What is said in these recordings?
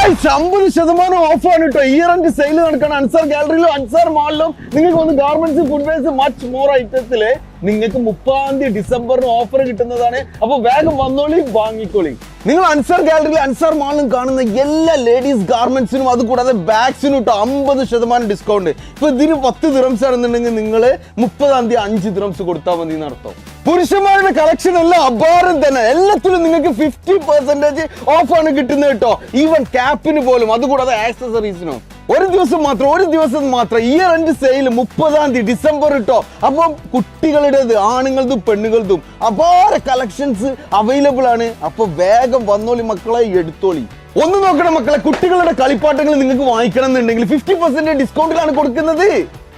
50% ഓഫാണ് കേട്ടോ. Year end sale നടക്കണം അൻസാർ ഗാലറിയിലും അൻസാർ മാളിലും. നിങ്ങൾക്ക് വന്ന് ഗാർമെന്റ്സ്, ഫുട്വെയർസ്, മച്ച് മോർ ഐറ്റത്തില് നിങ്ങൾക്ക് 30 ഡിസംബറിന് ഓഫർ കിട്ടുന്നതാണ്. അപ്പൊ വേഗം വന്നോളി, വാങ്ങിക്കോളി. നിങ്ങൾ അൻസാർ ഗാലറിയിലും അൻസാർ മാളിലും കാണുന്ന എല്ലാ ലേഡീസ് ഗാർമെന്റ്സിനും അതുകൂടാതെ ബാഗ്സിനും ഇട്ടോ 50% ഡിസ്കൗണ്ട്. ഇപ്പൊ ഇതിന് 10 ദിറംസ് ആണെന്നുണ്ടെങ്കിൽ നിങ്ങൾ 30 5 ദിറംസ് കൊടുത്താൽ മതി എന്നർത്ഥം. പുരുഷന്മാരുടെ കളക്ഷൻ എല്ലാം അപാരം തന്നെ. എല്ലാത്തിലും നിങ്ങൾക്ക് 50% ഓഫാണ് കിട്ടുന്നത് കേട്ടോ. ഈവൻ ക്യാപ്പിന് പോലും, അതുകൂടാതെ ആക്സസറീസിനും. ഒരു ദിവസം മാത്രം ഇയർ എൻഡ് സെയിൽ 30 ഡിസംബർ ഇട്ടോ. അപ്പം കുട്ടികളുടേത്, ആണുങ്ങളതും പെണ്ണുങ്ങളതും അപാര കളക്ഷൻസ് അവൈലബിൾ ആണ്. അപ്പൊ വേഗം വന്നോളി മക്കളെ, എടുത്തോളി. ഒന്ന് നോക്കണം മക്കളെ, കുട്ടികളുടെ കളിപ്പാട്ടങ്ങൾ നിങ്ങൾക്ക് വാങ്ങിക്കണം എന്നുണ്ടെങ്കിൽ 50% ഡിസ്കൗണ്ടിലാണ് കൊടുക്കുന്നത്.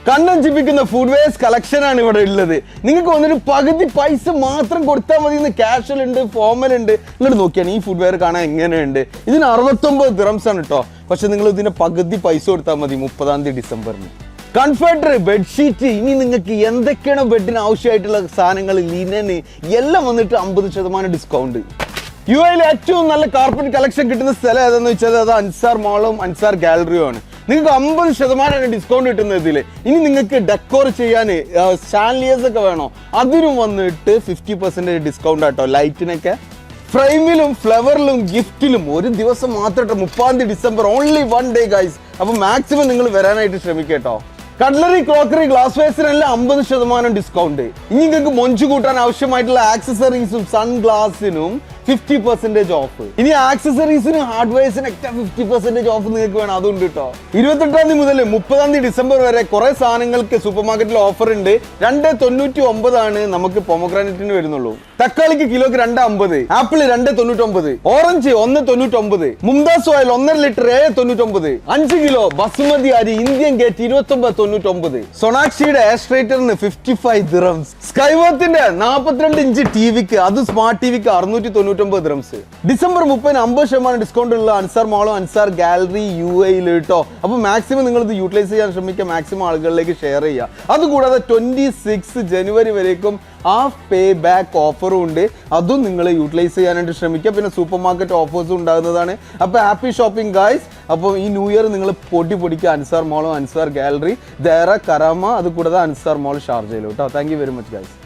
കണ്ണഞ്ചിപ്പിക്കുന്ന ഫുഡ്വെയർസ് കളക്ഷൻ ആണ് ഇവിടെ ഉള്ളത്. നിങ്ങൾക്ക് വന്നിട്ട് പകുതി പൈസ മാത്രം കൊടുത്താൽ മതി. കാഷ്വൽ ഉണ്ട്, ഫോർമൽ ഉണ്ട്. നിങ്ങൾ നോക്കിയാണ് ഈ ഫുഡ്വെയർ കാണാൻ എങ്ങനെയുണ്ട്. ഇതിന് 69 ദിറംസ് ആണ് കേട്ടോ. പക്ഷെ നിങ്ങൾ ഇതിന് പകുതി പൈസ കൊടുത്താൽ മതി 30 ഡിസംബറിന്. കംഫർട്ടർ, ബെഡ്ഷീറ്റ്, ഇനി നിങ്ങൾക്ക് എന്തൊക്കെയാണ് ബെഡിന് ആവശ്യമായിട്ടുള്ള സാധനങ്ങൾ, ലിനന് എല്ലാം വന്നിട്ട് 50% ഡിസ്കൗണ്ട്. UAE ഏറ്റവും നല്ല കാർപ്പറ്റ് കളക്ഷൻ കിട്ടുന്ന സ്ഥലം ഏതെന്ന് വെച്ചാൽ അത് അൻസാർ മാളും അൻസാർ ഗാലറിയും ആണ്. നിങ്ങൾക്ക് 50% ഡിസ്കൗണ്ട് കിട്ടുന്ന ഇതില്. ഇനി നിങ്ങൾക്ക് ഡെക്കോർ ചെയ്യാൻ ഷാൻലിയേഴ്സ് ഒക്കെ വേണോ, അതിനും വന്നിട്ട് 50% ഡിസ്കൗണ്ട് ആട്ടോ. ലൈറ്റിനൊക്കെ, ഫ്രെയിമിലും ഫ്ലവറിലും ഗിഫ്റ്റിലും ഒരു ദിവസം മാത്രം 30 ഡിസംബർ, ഓൺലി 1 ഡേ ഗൈസ്. അപ്പൊ മാക്സിമം നിങ്ങൾ വരാനായിട്ട് ശ്രമിക്കേട്ടോ. കട്ട്ലറി, ക്രോക്കറി, ഗ്ലാസ് വെയർസിനെല്ലാം 50% ഡിസ്കൗണ്ട്. ഇനി നിങ്ങൾക്ക് മൊഞ്ചു കൂട്ടാൻ ആവശ്യമായിട്ടുള്ള ആക്സസറീസും സൺഗ്ലാസിനും 50% ഓഫ്. ഇനി ആക്സസറീസിനും ഹാർഡ്വെയർസിനൊക്കെ 50% ഓഫ് നിങ്ങൾക്ക് വേണം, അതുണ്ട് കേട്ടോ. 28 മുതൽ 30 ഡിസംബർ വരെ കുറെ സാധനങ്ങൾക്ക് സൂപ്പർ മാർക്കറ്റിൽ ഓഫർ ഉണ്ട്. 2.99 ആണ് നമുക്ക് പൊമഗ്രാനറ്റിന് വരുന്നുള്ളൂ. തക്കാളിക്ക് കിലോക്ക് 2.50, apple 2.99, orange 1.99, Mumtaz oil 1.5 litre 7.99, 5 kilo basmati അരി ഇന്ത്യൻ ഗേറ്റ് 29.99, സൊണാക്ഷിയുടെ എയർസ്ട്രേറ്ററിന് 55 ദിറംസ്, സ്കൈവർത്തിന്റെ 42 ഇഞ്ച് ടിവിക്ക്, അത് സ്മാർട്ട് ടിവിക്ക് 699 ദിറംസ്. ഡിസംബർ 30 50% ഡിസ്കൗണ്ട് ഉള്ള അൻസാർ മാളും അൻസാർ ഗാലറി UAE കേട്ടോ. അപ്പൊ മാക്സിമം നിങ്ങൾ ഇത് യൂട്ടിലൈസ് ചെയ്യാൻ ശ്രമിക്കുക, മാക്സിമം ആളുകളിലേക്ക് ഷെയർ ചെയ്യുക. അതുകൂടാതെ 26 ജനുവരി വരേക്കും ഹാഫ് പേ ബാക്ക് ഓഫറും ഉണ്ട്, അതും നിങ്ങൾ യൂട്ടിലൈസ് ചെയ്യാനായിട്ട് ശ്രമിക്കുക. പിന്നെ സൂപ്പർ മാർക്കറ്റ് ഓഫേഴ്സും ഉണ്ടാകുന്നതാണ്. അപ്പോൾ ഹാപ്പി ഷോപ്പിംഗ് ഗായ്സ്. അപ്പോൾ ഈ ന്യൂ ഇയർ നിങ്ങൾ പൊടിക്കുക അൻസാർ മാളും അൻസാർ ഗാലറി, ദേറ, കരാമ, അതുകൂടാതെ അൻസാർ മാൾ ഷാർജയിലും കേട്ടോ. Thank you very much guys.